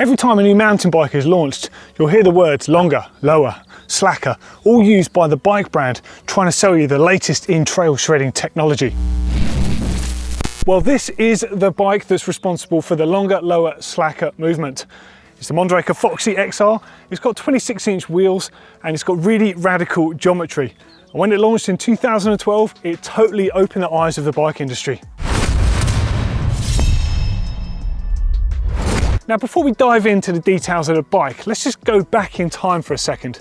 Every time a new mountain bike is launched, you'll hear the words longer, lower, slacker, all used by the bike brand trying to sell you the latest in trail shredding technology. Well, this is the bike that's responsible for the longer, lower, slacker movement. It's the Mondraker Foxy XR. It's got 26-inch wheels and it's got really radical geometry. And when it launched in 2012, it totally opened the eyes of the bike industry. Now, before we dive into the details of the bike, let's just go back in time for a second.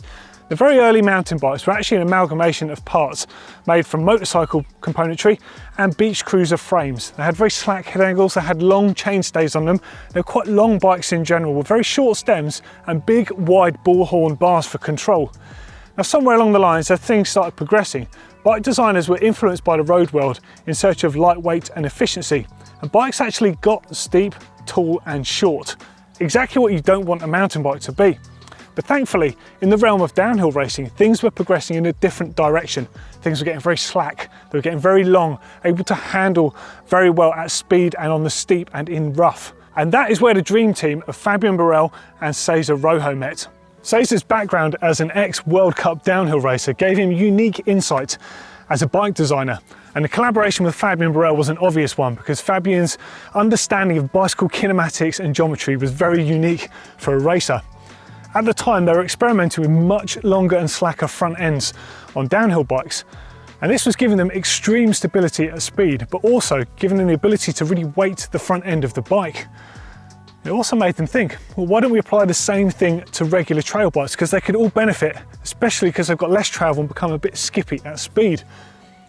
The very early mountain bikes were actually an amalgamation of parts made from motorcycle componentry and beach cruiser frames. They had very slack head angles, they had long chainstays on them. They were quite long bikes in general with very short stems and big wide bullhorn bars for control. Now, somewhere along the lines as things started progressing, bike designers were influenced by the road world in search of lightweight and efficiency. And bikes actually got steep, tall and short. Exactly what you don't want a mountain bike to be. But thankfully, in the realm of downhill racing, things were progressing in a different direction. Things were getting very slack, they were getting very long, able to handle very well at speed and on the steep and in rough. And that is where the dream team of Fabian Burrell and Cesar Rojo met. Cesar's background as an ex-World Cup downhill racer gave him unique insight as a bike designer. And the collaboration with Fabian Burrell was an obvious one because Fabian's understanding of bicycle kinematics and geometry was very unique for a racer. At the time, they were experimenting with much longer and slacker front ends on downhill bikes. And this was giving them extreme stability at speed, but also giving them the ability to really weight the front end of the bike. It also made them think, well, why don't we apply the same thing to regular trail bikes? Because they could all benefit, especially because they've got less travel and become a bit skippy at speed.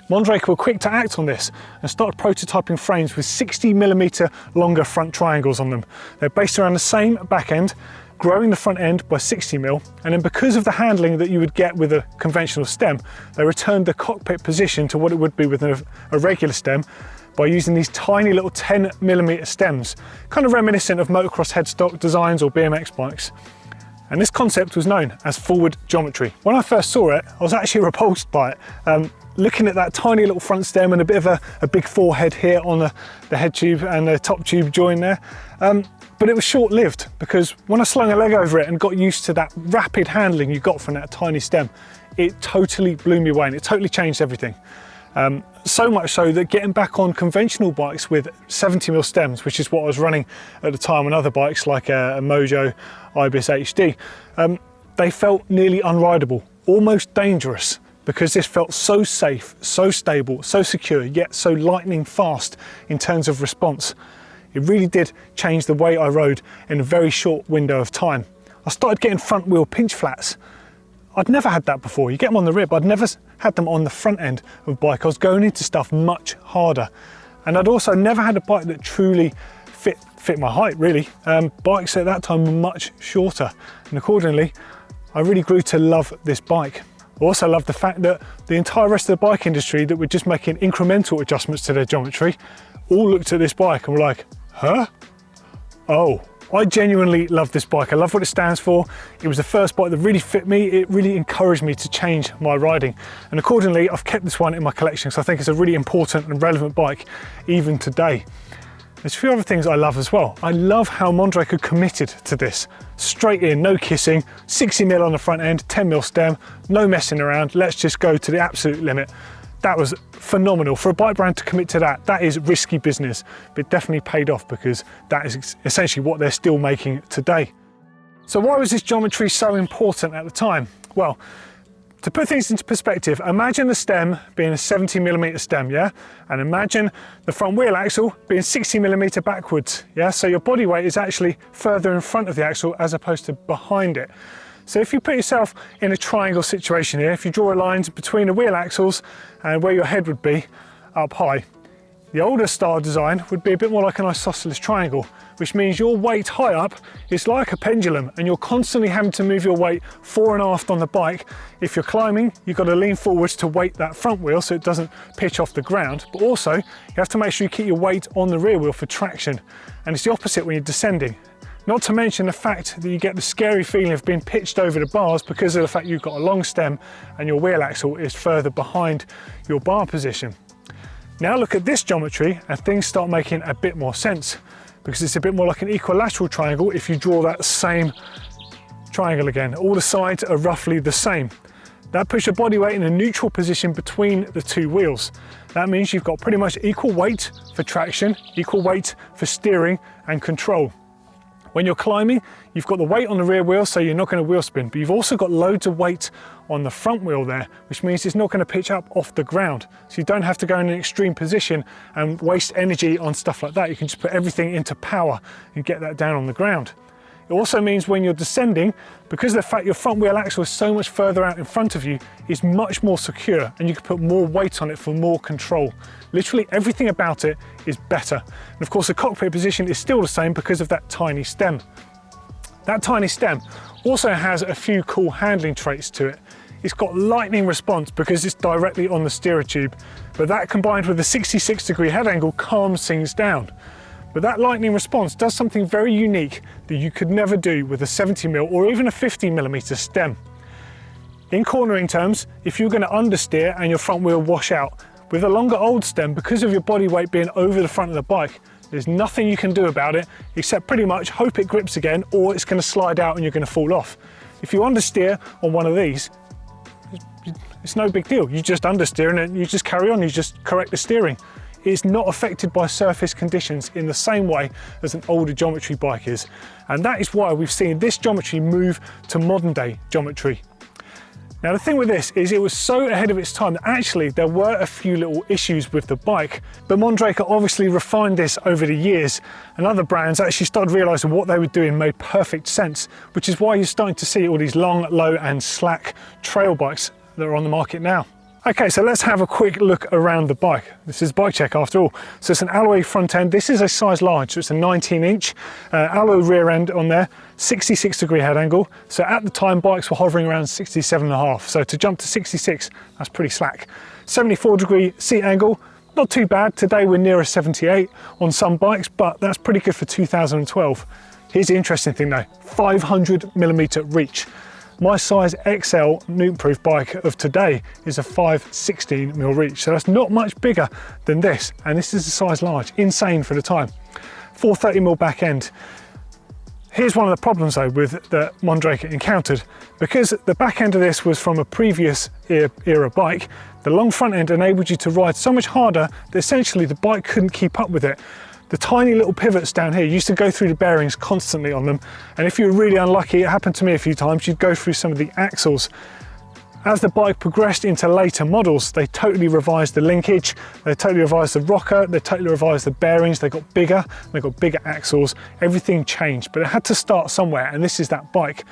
Mondraker were quick to act on this and started prototyping frames with 60mm longer front triangles on them. They're based around the same back end, growing the front end by 60mm, and then because of the handling that you would get with a conventional stem, they returned the cockpit position to what it would be with a regular stem by using these tiny little 10mm stems, kind of reminiscent of motocross headstock designs or BMX bikes. And this concept was known as forward geometry. When I first saw it, I was actually repulsed by it. Looking at that tiny little front stem and a bit of a big forehead here on the head tube and the top tube join there. But it was short-lived because when I slung a leg over it and got used to that rapid handling you got from that tiny stem, it totally blew me away and it totally changed everything. So much so that getting back on conventional bikes with 70mm stems, which is what I was running at the time on other bikes like a Mojo Ibis HD, they felt nearly unrideable, almost dangerous, because this felt so safe, so stable, so secure, yet so lightning fast in terms of response. It really did change the way I rode in a very short window of time. I started getting front wheel pinch flats. I'd never had that before. You get them on the rib, I'd never had them on the front end of a bike. I was going into stuff much harder. And I'd also never had a bike that truly fit my height, really. Bikes at that time were much shorter, and accordingly, I really grew to love this bike. I also love the fact that the entire rest of the bike industry that were just making incremental adjustments to their geometry all looked at this bike and were like, huh? Oh, I genuinely love this bike. I love what it stands for. It was the first bike that really fit me. It really encouraged me to change my riding. And accordingly, I've kept this one in my collection because I think it's a really important and relevant bike even today. There's a few other things I love as well. I love how Mondraker committed to this. Straight in, no kissing, 60mm on the front end, 10mm stem, no messing around. Let's just go to the absolute limit. That was phenomenal. For a bike brand to commit to that, that is risky business, but it definitely paid off because that is essentially what they're still making today. So why was this geometry so important at the time? Well, to put things into perspective, imagine the stem being a 70mm stem, yeah? And imagine the front wheel axle being 60mm backwards, yeah? So your body weight is actually further in front of the axle as opposed to behind it. So if you put yourself in a triangle situation here, if you draw a line between the wheel axles and where your head would be up high, the older style design would be a bit more like an isosceles triangle, which means your weight high up is like a pendulum and you're constantly having to move your weight fore and aft on the bike. If you're climbing, you've got to lean forwards to weight that front wheel so it doesn't pitch off the ground, but also you have to make sure you keep your weight on the rear wheel for traction. And it's the opposite when you're descending. Not to mention the fact that you get the scary feeling of being pitched over the bars because of the fact you've got a long stem and your wheel axle is further behind your bar position. Now look at this geometry and things start making a bit more sense because it's a bit more like an equilateral triangle if you draw that same triangle again. All the sides are roughly the same. That puts your body weight in a neutral position between the two wheels. That means you've got pretty much equal weight for traction, equal weight for steering and control. When you're climbing, you've got the weight on the rear wheel, so you're not going to wheel spin, but you've also got loads of weight on the front wheel there, which means it's not going to pitch up off the ground. So you don't have to go in an extreme position and waste energy on stuff like that. You can just put everything into power and get that down on the ground. It also means when you're descending, because of the fact your front wheel axle is so much further out in front of you, it's much more secure and you can put more weight on it for more control. Literally everything about it is better. And of course the cockpit position is still the same because of that tiny stem. That tiny stem also has a few cool handling traits to it. It's got lightning response because it's directly on the steerer tube, but that combined with a 66-degree head angle calms things down. But that lightning response does something very unique that you could never do with a 70mm or even a 50mm stem. In cornering terms, if you're going to understeer and your front wheel wash out, with a longer old stem, because of your body weight being over the front of the bike, there's nothing you can do about it except pretty much hope it grips again, or it's going to slide out and you're going to fall off. If you understeer on one of these, it's no big deal. You just understeer and then you just carry on, you just correct the steering. It's not affected by surface conditions in the same way as an older geometry bike is. And that is why we've seen this geometry move to modern day geometry. Now the thing with this is it was so ahead of its time that actually there were a few little issues with the bike, but Mondraker obviously refined this over the years, and other brands actually started realizing what they were doing made perfect sense, which is why you're starting to see all these long, low and slack trail bikes that are on the market now. Okay, so let's have a quick look around the bike. This is Bike Check after all. So it's an alloy front end. This is a size large, so it's a 19-inch alloy rear end on there, 66-degree head angle. So at the time, bikes were hovering around 67.5. So to jump to 66, that's pretty slack. 74-degree seat angle, not too bad. Today we're near a 78 on some bikes, but that's pretty good for 2012. Here's the interesting thing though, 500mm reach. My size XL Nukeproof bike of today is a 516mm reach, so that's not much bigger than this, and this is a size large, insane for the time. 430mm back end. Here's one of the problems though with that Mondraker encountered. Because the back end of this was from a previous era bike, the long front end enabled you to ride so much harder that essentially the bike couldn't keep up with it. The tiny little pivots down here used to go through the bearings constantly on them, and if you were really unlucky, it happened to me a few times, you'd go through some of the axles. As the bike progressed into later models, they totally revised the linkage, they totally revised the rocker, they totally revised the bearings, they got bigger, they got bigger axles, everything changed, but it had to start somewhere, and this is that bike.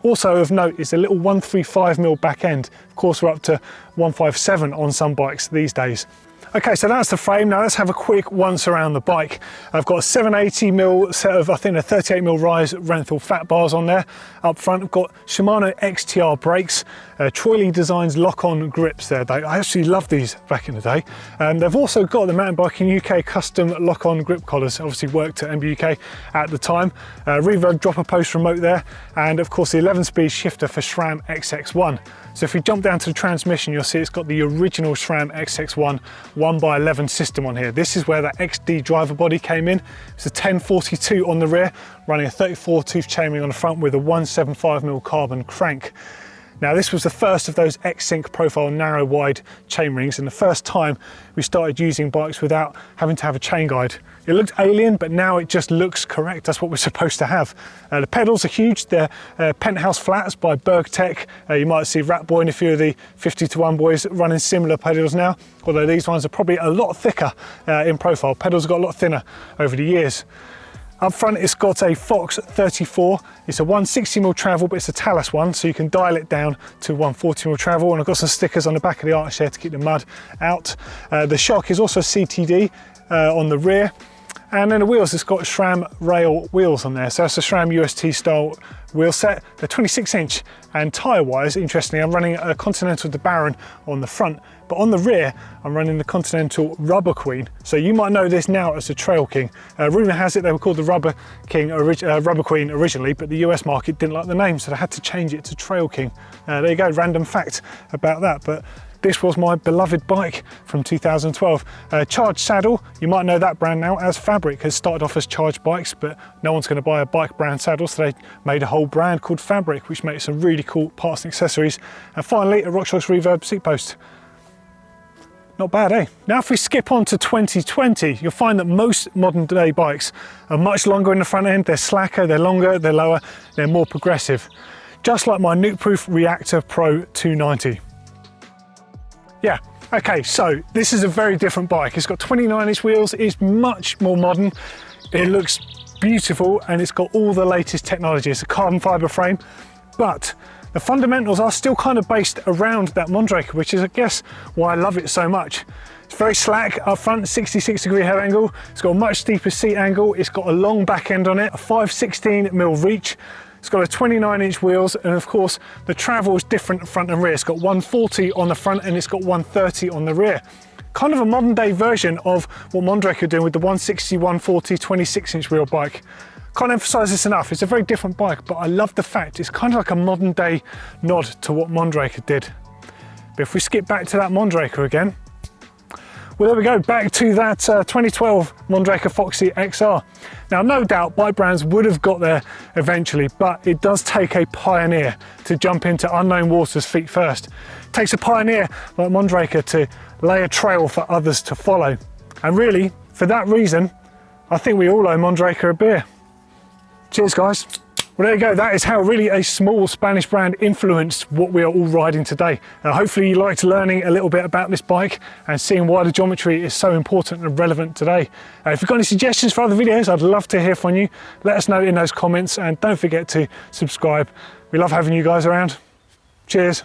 Also of note is a little 135mm back end. Of course, we're up to 157 on some bikes these days. Okay, so that's the frame. Now let's have a quick once around the bike. I've got a 780mm set of, I think, a 38mm rise Renthal fat bars on there. Up front, I've got Shimano XTR brakes, Troy Designs lock-on grips there. I actually loved these back in the day. They've also got the mountain biking UK custom lock-on grip collars. Obviously worked at MBUK at the time. Reverb dropper post remote there, and of course the 11-speed shifter for SRAM XX1. So if we jump down to the transmission, you'll see it's got the original SRAM XX1 1x11 system on here. This is where that XD driver body came in. It's a 1042 on the rear, running a 34 tooth chainring on the front with a 175mm carbon crank. Now this was the first of those X-Sync profile narrow wide chainrings, and the first time we started using bikes without having to have a chain guide. It looked alien, but now it just looks correct. That's what we're supposed to have. The pedals are huge. They're Penthouse Flats by Bergtech. You might see Ratboy and a few of the 50-1 boys running similar pedals now, although these ones are probably a lot thicker in profile. Pedals have got a lot thinner over the years. Up front, it's got a Fox 34. It's a 160mm travel, but it's a Talus one, so you can dial it down to 140mm travel. And I've got some stickers on the back of the arch there to keep the mud out. The shock is also CTD on the rear. And then the wheels, it's got SRAM rail wheels on there. So that's a SRAM UST style wheel set. They're 26-inch, and tyre-wise, interestingly, I'm running a Continental De Baron on the front, but on the rear, I'm running the Continental Rubber Queen. So you might know this now as the Trail King. Rumour has it they were called the Rubber Queen originally, but the US market didn't like the name, so they had to change it to Trail King. There you go, random fact about that. But this was my beloved bike from 2012. Charged saddle, you might know that brand now as Fabric, has started off as Charged bikes, but no one's going to buy a bike brand saddle, so they made a whole brand called Fabric, which makes some really cool parts and accessories. And finally, a RockShox Reverb seat post. Not bad, eh? Now if we skip on to 2020, you'll find that most modern day bikes are much longer in the front end, they're slacker, they're longer, they're lower, they're more progressive. Just like my Nukeproof Reactor Pro 290. Yeah, okay, so this is a very different bike. It's got 29-inch wheels, it's much more modern, it looks beautiful, and it's got all the latest technology. It's a carbon fiber frame, but the fundamentals are still kind of based around that Mondraker, which is, I guess, why I love it so much. It's very slack up front, 66-degree head angle. It's got a much steeper seat angle. It's got a long back end on it, a 5/16mm reach. It's got a 29-inch wheels, and of course, the travel is different front and rear. It's got 140 on the front and it's got 130 on the rear. Kind of a modern day version of what Mondraker are doing with the 160, 140, 26-inch wheel bike. Can't emphasize this enough, it's a very different bike, but I love the fact it's kind of like a modern day nod to what Mondraker did. But if we skip back to that Mondraker again, well, there we go, back to that 2012 Mondraker Foxy XR. Now, no doubt bike brands would have got there eventually, but it does take a pioneer to jump into unknown waters feet first. It takes a pioneer like Mondraker to lay a trail for others to follow. And really, for that reason, I think we all owe Mondraker a beer. Cheers, guys. Well, there you go. That is how really a small Spanish brand influenced what we are all riding today. Hopefully you liked learning a little bit about this bike and seeing why the geometry is so important and relevant today. If you've got any suggestions for other videos, I'd love to hear from you. Let us know in those comments, and don't forget to subscribe. We love having you guys around. Cheers.